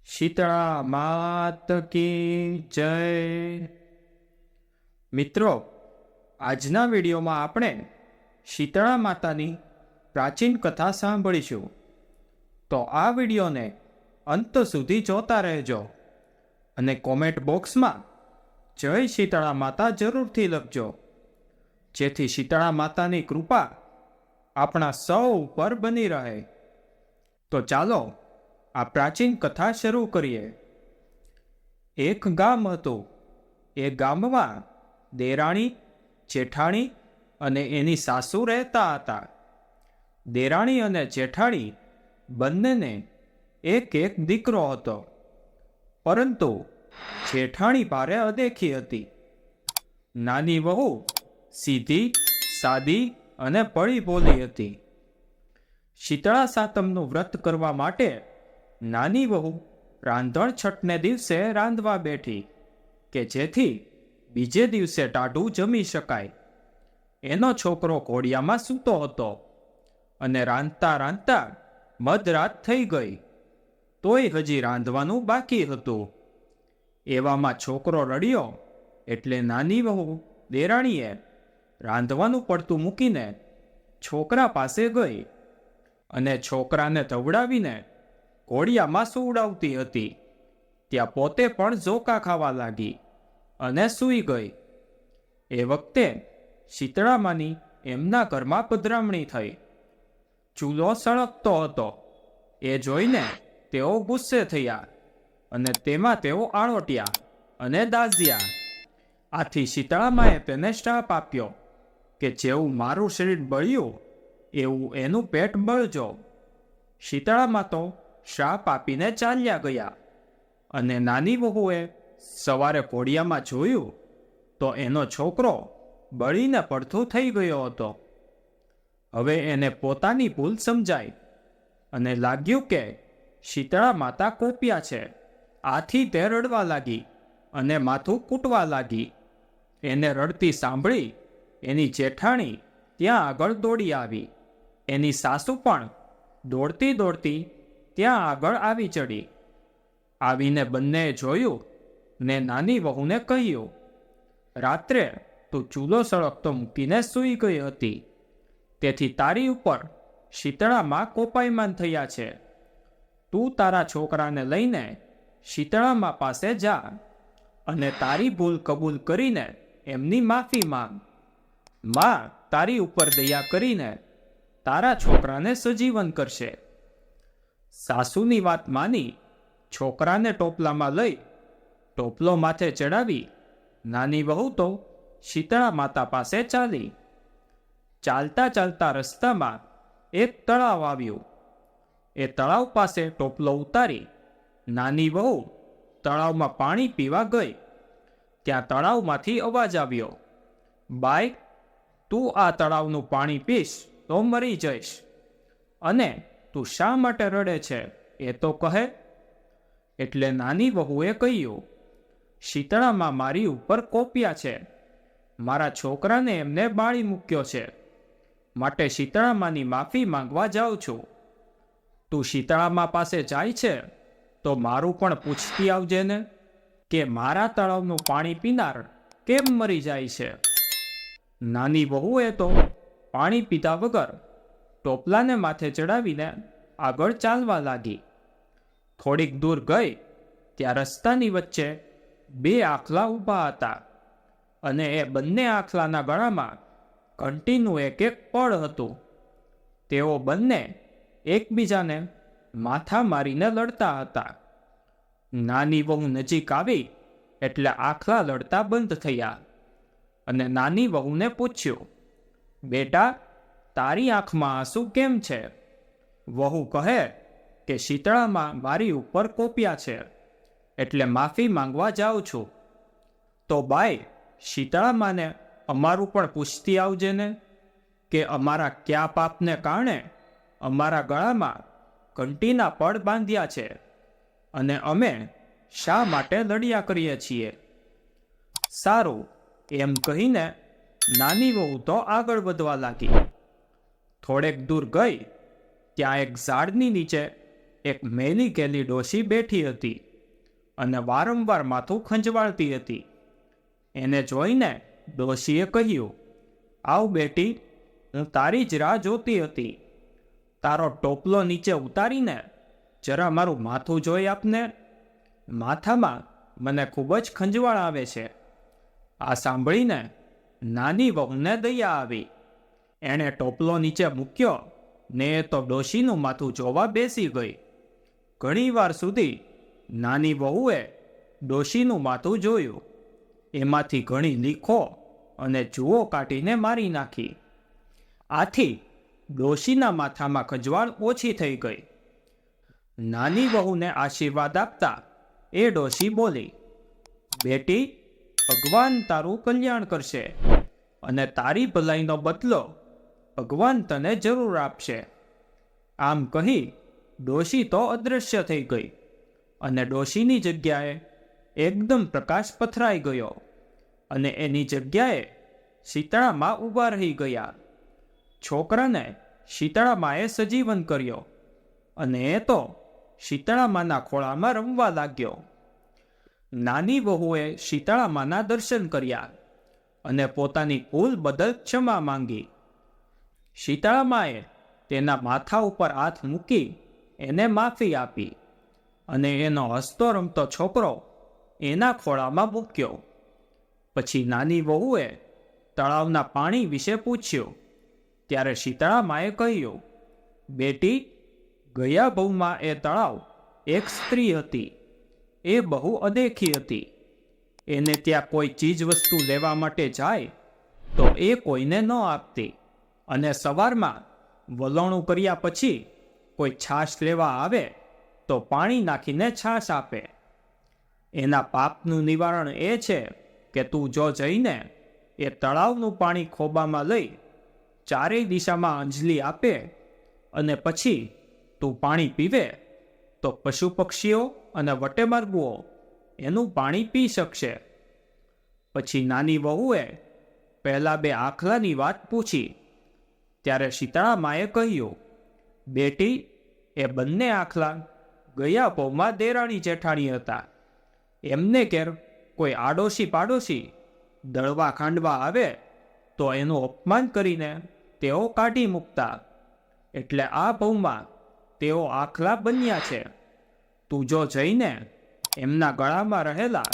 શીતળા માત કી જય। મિત્રો, આજના વિડીયોમાં આપણે શીતળા માતાની પ્રાચીન કથા સાંભળીશું, તો આ વિડીયોને અંત સુધી જોતા રહેજો અને કોમેન્ટ બોક્સમાં જય શીતળા માતા જરૂરથી લખજો, જેથી શીતળા માતાની કૃપા આપણા સૌ ઉપર બની રહે। તો ચાલો આ પ્રાચીન કથા શરૂ કરીએ। એક ગામ હતું। એ ગામમાં દેરાણી, જેઠાણી અને એની સાસુ રહેતા હતા। દેરાણી અને જેઠાણી બંનેને એક એક દીકરો હતો, પરંતુ જેઠાણી ભારે અદેખી હતી। નાની વહુ સીધી, સાદી અને ભળી ભોળી હતી। શીતળા સાતમનું વ્રત કરવા માટે નાની વહુ રાંધણ છઠને દિવસે રાંધવા બેઠી, કે જેથી બીજે દિવસે ટાઢું જમી શકાય। એનો છોકરો ઘોડિયામાં સૂતો હતો અને રાંધતા રાંધતા મધરાત થઈ ગઈ, તોય હજી રાંધવાનું બાકી હતું। એવામાં છોકરો રડ્યો એટલે નાની વહુ દેરાણીએ રાંધવાનું પડતું મૂકીને છોકરા પાસે ગઈ અને છોકરાને ધવડાવીને ઘોડિયામાં સુવડાવતી હતી। ત્યાં પોતે પણ ઝોકા ખાવા લાગી અને સૂઈ ગઈ। એ વખતે શીતળામાની એમના ઘરમાં પધરામણી થઈ। ચૂલો સળગતો હતો। એ જોઈને તેઓ ગુસ્સે થયા અને તેમાં તેઓ આળોટ્યા અને દાઝ્યા। આથી શીતળામાએ તેને શ્રાપ આપ્યો કે જેવું મારું શરીર બળ્યું એવું એનું પેટ બળજો। શીતળામા તો શ્રાપ આપીને ચાલ્યા ગયા અને નાની વહુએ સવારે ઘોડિયામાં જોયું તો એનો છોકરો બળીને પડથું થઈ ગયો હતો। હવે એને પોતાની ભૂલ સમજાઈ અને લાગ્યું કે શીતળા માતા કોપ્યા છે। આથી તે રડવા લાગી અને માથું કૂટવા લાગી। એને રડતી સાંભળી એની જેઠાણી ત્યાં આગળ દોડી આવી। એની સાસુ પણ દોડતી દોડતી ત્યાં આગળ આવી ચડી। આવીને બંનેએ જોયું ને નાની વહુને કહ્યું, રાત્રે તું ચૂલો સળગતો મૂકીને સૂઈ ગઈ હતી, તેથી તારી ઉપર શીતળામાં કોપાયમાન થયા છે। તું તારા છોકરાને લઈને શીતળામા પાસે જા અને તારી ભૂલ કબૂલ કરીને એમની માફી માંગ। માં તારી ઉપર દયા કરીને તારા છોકરાને સજીવન કરશે। સાસુની વાત માની છોકરાને ટોપલામાં લઈ ટોપલો માથે ચડાવી નાની વહુ તો શીતળા માતા પાસે ચાલી। ચાલતા ચાલતા રસ્તામાં એક તળાવ આવ્યું। એ તળાવ પાસે ટોપલો ઉતારી નાની વહુ તળાવમાં પાણી પીવા ગઈ। ત્યાં તળાવમાંથી અવાજ આવ્યો, બાઈ, તું આ તળાવનું પાણી પીશ તો મરી જઈશ, અને તું શા માટે રડે છે એ તો કહે। એટલે નાની વહુએ કહ્યું, શીતળામાં મારી ઉપર કોપ્યા છે। મારા છોકરાને એમને બાળી મૂક્યો છે, માટે શીતળામાની માફી માંગવા જાઉં છું। તું શીતળામા પાસે જાય છે તો મારું પણ પૂછતી આવજે ને, કે મારા તળાવનું પાણી પીનાર કેમ મરી જાય છે। નાની વહુએ તો પાણી પીધા વગર ટોપલાને માથે ચડાવીને આગળ ચાલવા લાગી। થોડીક દૂર ગઈ ત્યાં રસ્તાની વચ્ચે બે આખલા ઊભા હતા અને એ બંને આખલાના ગળામાં ઘંટીનું એક એક પળ હતું। તેઓ બંને એકબીજાને માથા મારીને લડતા હતા। નાની વહુ નજીક આવી એટલે આખલા લડતા બંધ થયા અને નાની વહુને પૂછ્યું, બેટા, તારી આંખમાં આંસુ કેમ છે? વહુ કહે કે શીતળામાં મારી ઉપર કોપ્યા છે, એટલે માફી માંગવા જાઉં છું। તો બાઈ, શીતળામાને અમારું પણ પૂછતી આવજે ને, કે અમારા કયા પાપને કારણે અમારા ગળામાં ઘંટીના પડ બાંધ્યા છે અને અમે શા માટે લડ્યા કરીએ છીએ। સારું, એમ કહીને નાની વહુ તો આગળ વધવા લાગી। થોડેક દૂર ગઈ ત્યાં એક ઝાડની નીચે એક મેલી ગેલી ડોશી બેઠી હતી અને વારંવાર માથું ખંજવાળતી હતી. એને જોઈને ડોશીએ કહ્યું, આવ બેટી, હું તારી જ રાહ જોતી હતી. તારો ટોપલો નીચે ઉતારીને જરા મારું માથું જોઈ આપને. માથામાં મને ખૂબ જ ખંજવાળ આવે છે. આ સાંભળીને નાની વહુને દયા આવી. એણે ટોપલો નીચે મૂક્યો ને એ તો ડોશીનું માથું જોવા બેસી ગઈ. ઘણી વાર સુધી નાની વહુએ ડોશીનું માથું જોયું. એમાંથી ઘણી લીખો અને જુઓ કાઢીને મારી નાખી. આથી ડોશીના માથામાં ખંજવાળ ઓછી થઈ ગઈ. નાની વહુને આશીર્વાદ આપતા એ ડોશી બોલી, બેટી, ભગવાન તારું કલ્યાણ કરશે અને તારી ભલાઈનો બદલો ભગવાન તને જરૂર આપશે. આમ કહી ડોશી તો અદૃશ્ય થઈ ગઈ અને ડોશીની જગ્યાએ એકદમ પ્રકાશ પથરાઈ ગયો અને એની જગ્યાએ શીતળામાં ઊભા રહી ગયા. છોકરાને શીતળામાએ સજીવન કર્યો અને એ તો શીતળામાના ખોળામાં રમવા લાગ્યો. નાની વહુએ શીતળામાના દર્શન કર્યા અને પોતાની ભૂલ બદલ ક્ષમા માંગી. શીતળામાએ તેના માથા ઉપર હાથ મૂકી એને માફી આપી અને એનો હસતો રમતો છોકરો એના ખોળામાં મૂક્યો. પછી નાની વહુએ તળાવના પાણી વિશે પૂછ્યું. ત્યારે શીતળામાએ કહ્યું, બેટી, ગયા ભવમાં એ તળાવ એક સ્ત્રી હતી. એ બહુ અદેખી હતી. એને ત્યાં કોઈ ચીજ વસ્તુ લેવા માટે જાય તો એ કોઈને ન આપતી અને સવારમાં વલોણું કર્યા પછી કોઈ છાશ લેવા આવે તો પાણી નાખીને છાશ આપે. એના પાપનું નિવારણ એ છે કે તું જો જઈને એ તળાવનું પાણી ખોબામાં લઈ ચારેય દિશામાં અંજલિ આપે અને પછી તું પાણી પીવે તો પશુ પક્ષીઓ અને વટેમાર્ગુઓ એનું પાણી પી શકશે. પછી નાની વહુએ પહેલા બે આખલાની વાત પૂછી. ત્યારે શીતળામાએ કહ્યું, બેટી, એ બંને આખલા ગયા ભવમાં દેરાણી જેઠાણી હતા. એમને ઘેર કોઈ આડોશી પાડોશી દળવા ખાંડવા આવે તો એનું અપમાન કરીને તેઓ કાઢી મૂકતા. એટલે આ ભવમાં તેઓ આખલા બન્યા છે. તું જો જઈને એમના ગળામાં રહેલા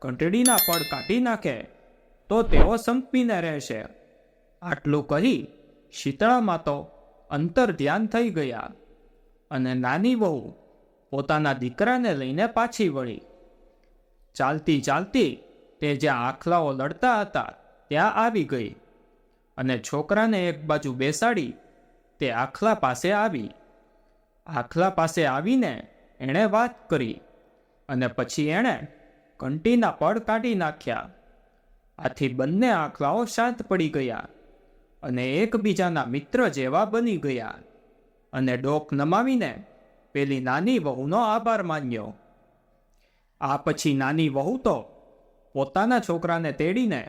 ઘંટડીના પડ કાઢી નાખે તો તેઓ સંપીને રહેશે. આટલું કહી શીતળામાં તો અંતર ધ્યાન થઈ ગયા અને નાની વહુ પોતાના દીકરાને લઈને પાછી વળી. ચાલતી ચાલતી તે જ્યાં આખલાઓ લડતા હતા ત્યાં આવી ગઈ અને છોકરાને એક બાજુ બેસાડી તે આખલા પાસે આવી. આખલા પાસે આવીને એણે વાત કરી અને પછી એણે ઘંટીના પડ કાઢી નાખ્યા. આથી બંને આખલાઓ શાંત પડી ગયા અને એકબીજાના મિત્ર જેવા બની ગયા અને ડોક નમાવીને પેલી નાની વહુનો આભાર માન્યો. આ પછી નાની વહુ તો પોતાના છોકરાને તેડીને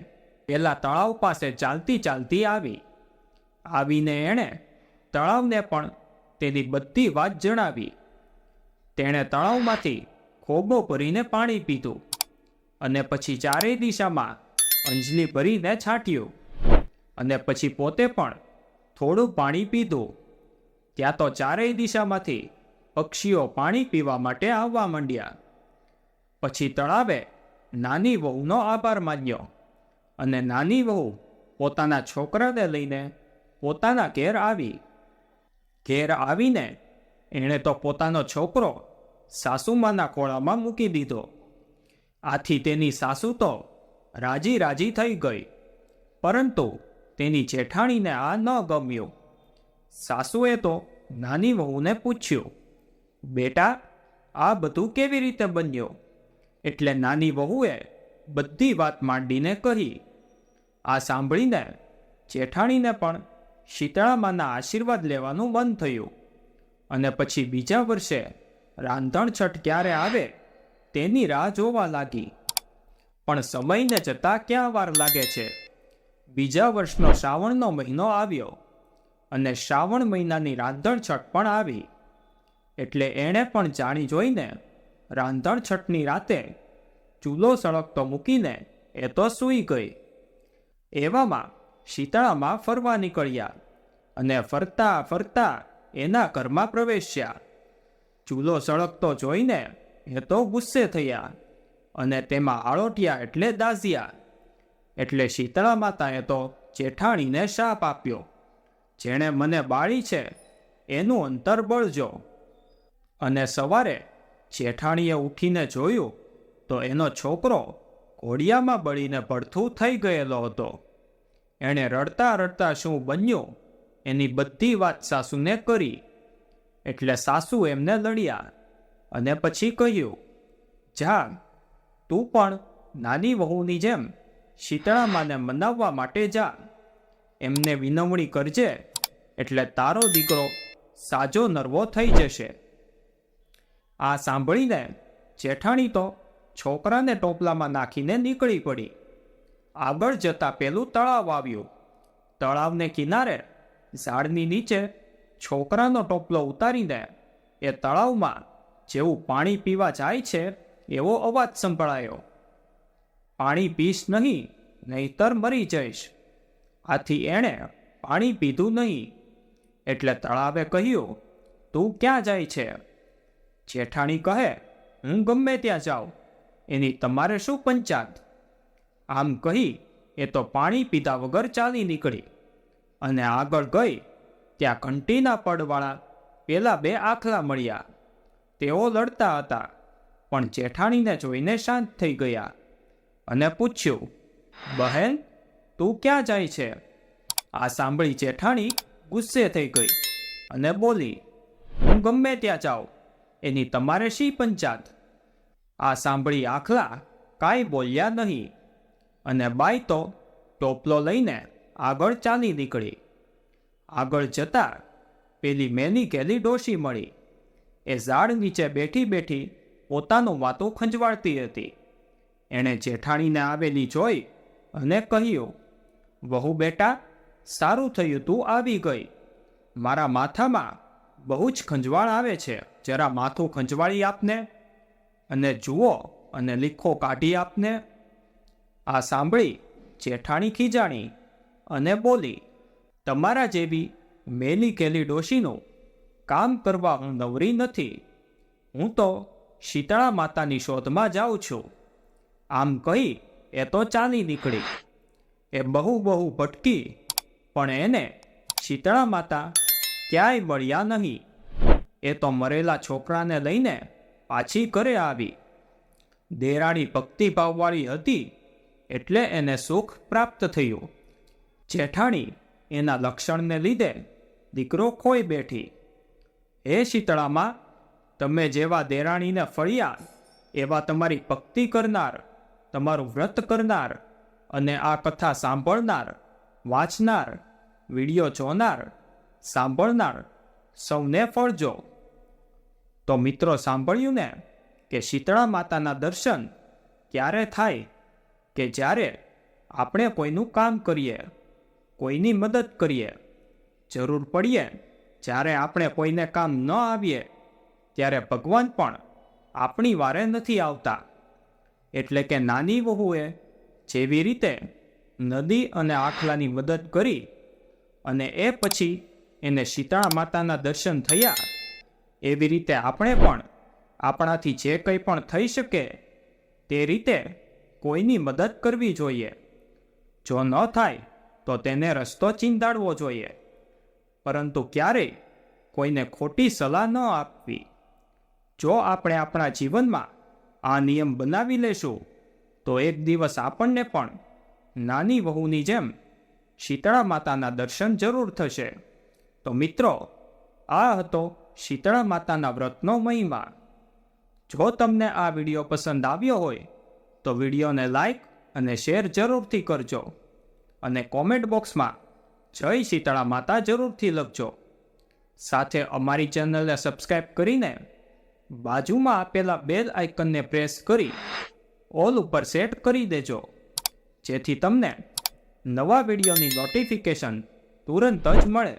પેલા તળાવ પાસે ચાલતી ચાલતી આવી. આવીને એણે તળાવને પણ તેની બધી વાત જણાવી. તેણે તળાવમાંથી ખોબો ભરીને પાણી પીધું અને પછી ચારેય દિશામાં અંજલિ ભરીને છાંટ્યું અને પછી પોતે પણ થોડું પાણી પીધું. ત્યાં તો ચારેય દિશામાંથી પક્ષીઓ પાણી પીવા માટે આવવા માંડ્યા. પછી તળાવે નાની વહુનો આભાર માન્યો અને નાની વહુ પોતાના છોકરાને લઈને પોતાના ઘેર આવી. ઘેર આવીને એણે તો પોતાનો છોકરો સાસુમાના ખોળામાં મૂકી દીધો. આથી તેની સાસુ તો રાજી રાજી થઈ ગઈ, પરંતુ તેની જેઠાણીને આ ન ગમ્યું. સાસુએ તો નાની વહુને પૂછ્યું, બેટા, આ બધું કેવી રીતે બન્યું? એટલે નાની વહુએ બધી વાત માંડીને કહી. આ સાંભળીને જેઠાણીને પણ શીતળામાના આશીર્વાદ લેવાનું મન થયું અને પછી બીજા વર્ષે રાંધણ છઠ ક્યારે આવે તેની રાહ જોવા લાગી. પણ સમયને જતાં ક્યાં વાર લાગે છે. બીજા વર્ષનો શ્રાવણનો મહિનો આવ્યો અને શ્રાવણ મહિનાની રાંધણ છઠ પણ આવી. એટલે એણે પણ જાણી જોઈને રાંધણ છઠની રાતે ચૂલો સળગતો મૂકીને એ તો સૂઈ ગઈ. એવામાં શીતળામાં ફરવા નીકળ્યા અને ફરતા ફરતા એના ઘરમાં પ્રવેશ્યા. ચૂલો સળગતો જોઈને એ તો ગુસ્સે થયા અને તેમાં આળોટ્યા એટલે દાઝ્યા. એટલે શીતળા માતાએ તો જેઠાણીને શાપ આપ્યો, જેણે મને બાળી છે એનું અંતર બળજો. અને સવારે જેઠાણીએ ઉઠીને જોયું તો એનો છોકરો ઘોડિયામાં બળીને ભડથું થઈ ગયેલો હતો. એણે રડતા રડતા શું બન્યું એની બધી વાત સાસુને કરી. એટલે સાસુ એમને લડ્યા અને પછી કહ્યું, જા તું પણ નાની વહુની જેમ શીતળામાને મનાવવા માટે જા. એમને વિનવણી કરજે એટલે તારો દીકરો સાજો નરવો થઈ જશે. આ સાંભળીને જેઠાણી તો છોકરાને ટોપલામાં નાખીને નીકળી પડી. આગળ જતાં પેલું તળાવ આવ્યું. તળાવને કિનારે ઝાડની નીચે છોકરાનો ટોપલો ઉતારીને એ તળાવમાં જેવું પાણી પીવા જાય છે એવો અવાજ સંભળાયો, પાણી પીશ નહીં, નહીતર મરી જઈશ. આથી એણે પાણી પીધું નહીં. એટલે તળાવે કહ્યું, તું ક્યાં જાય છે? જેઠાણી કહે, હું ગમે ત્યાં જાઉં, એની તમારે શું પંચાત? આમ કહી એ તો પાણી પીધા વગર ચાલી નીકળી અને આગળ ગઈ ત્યાં ઘંટીના પડવાળા પેલા બે આખલા મળ્યા. તેઓ લડતા હતા, પણ જેઠાણીને જોઈને શાંત થઈ ગયા અને પૂછ્યું, બહેન તું ક્યાં જાય છે? આ સાંભળી જેઠાણી ગુસ્સે થઈ ગઈ અને બોલી, હું ગમે ત્યાં જાઉં, એની તમારે શી પંચાત? આ સાંભળી આખલા કાંઈ બોલ્યા નહીં અને બાઈ તો ટોપલો લઈને આગળ ચાલી નીકળી. આગળ જતા પેલી મેની ગેલી ડોશી મળી. એ ઝાડ નીચે બેઠી બેઠી પોતાનું વાતું ખંજવાળતી હતી. એણે જેઠાણીને આવેલી જોઈ અને કહ્યું, વહુ બેટા, સારું થયું તું આવી ગઈ. મારા માથામાં બહુ જ ખંજવાળ આવે છે, જરા માથું ખંજવાળી આપને અને જુઓ અને લીખો કાઢી આપને. આ સાંભળી જેઠાણી ખીજાણી અને બોલી, તમારા જેવી મેલી કેલી ડોશીનું કામ કરવા હું નવરી નથી. હું તો શીતળા માતાની શોધમાં જાઉં છું. આમ કહી એ તો ચાલી નીકળી. એ બહુ ભટકી, પણ એને શીતળા માતા ક્યાંય મળ્યા નહીં. એ તો મરેલા છોકરાને લઈને પાછી ઘરે આવી. દેરાણી ભક્તિભાવવાળી હતી એટલે એને સુખ પ્રાપ્ત થયું. જેઠાણી એના લક્ષણને લીધે દીકરો ખોઈ બેઠી. હે શીતળામાં, તમે જેવા દેરાણીને ફળ્યા એવા તમારી ભક્તિ કરનાર, તમારું વ્રત કરનાર અને આ કથા સાંભળનાર, વાંચનાર, વિડીયો જોનાર, સાંભળનાર સૌને ફળજો. તો મિત્રો સાંભળ્યું ને કે શીતળા માતાના દર્શન ક્યારે થાય કે જ્યારે આપણે કોઈનું કામ કરીએ, કોઈની મદદ કરીએ. જરૂર પડીએ જ્યારે આપણે કોઈને કામ ન આવીએ ત્યારે ભગવાન પણ આપણી વારે નથી આવતા. એટલે કે નાની વહુએ જેવી રીતે નદી અને આખલાની મદદ કરી અને એ પછી એને શીતળા માતાના દર્શન થયા, એવી રીતે આપણે પણ આપણાથી જે કંઈ પણ થઈ શકે તે રીતે કોઈની મદદ કરવી જોઈએ. જો ન થાય તો તેને રસ્તો ચીંધાડવો જોઈએ, પરંતુ ક્યારેય કોઈને ખોટી સલાહ ન આપવી. જો આપણે આપણા જીવનમાં આ નિયમ બનાવી લેશું તો એક દિવસ આપણને પણ નાની વહુની જેમ શીતળા માતાના દર્શન જરૂર થશે. તો મિત્રો, આ હતો શીતળા માતાના વ્રતનો મહિમા. જો તમને આ વિડીયો પસંદ આવ્યો હોય તો વિડીયોને લાઈક અને શેર જરૂરથી કરજો અને કોમેન્ટ બોક્સમાં જય શીતળા માતા જરૂરથી લખજો. સાથે અમારી ચેનલને સબસ્ક્રાઈબ કરીને બાજુમાં આપેલા બેલ આઇકનને પ્રેસ કરી ઓલ ઉપર સેટ કરી દેજો, જેથી તમને નવા વિડીયોની નોટિફિકેશન તુરંત જ મળે.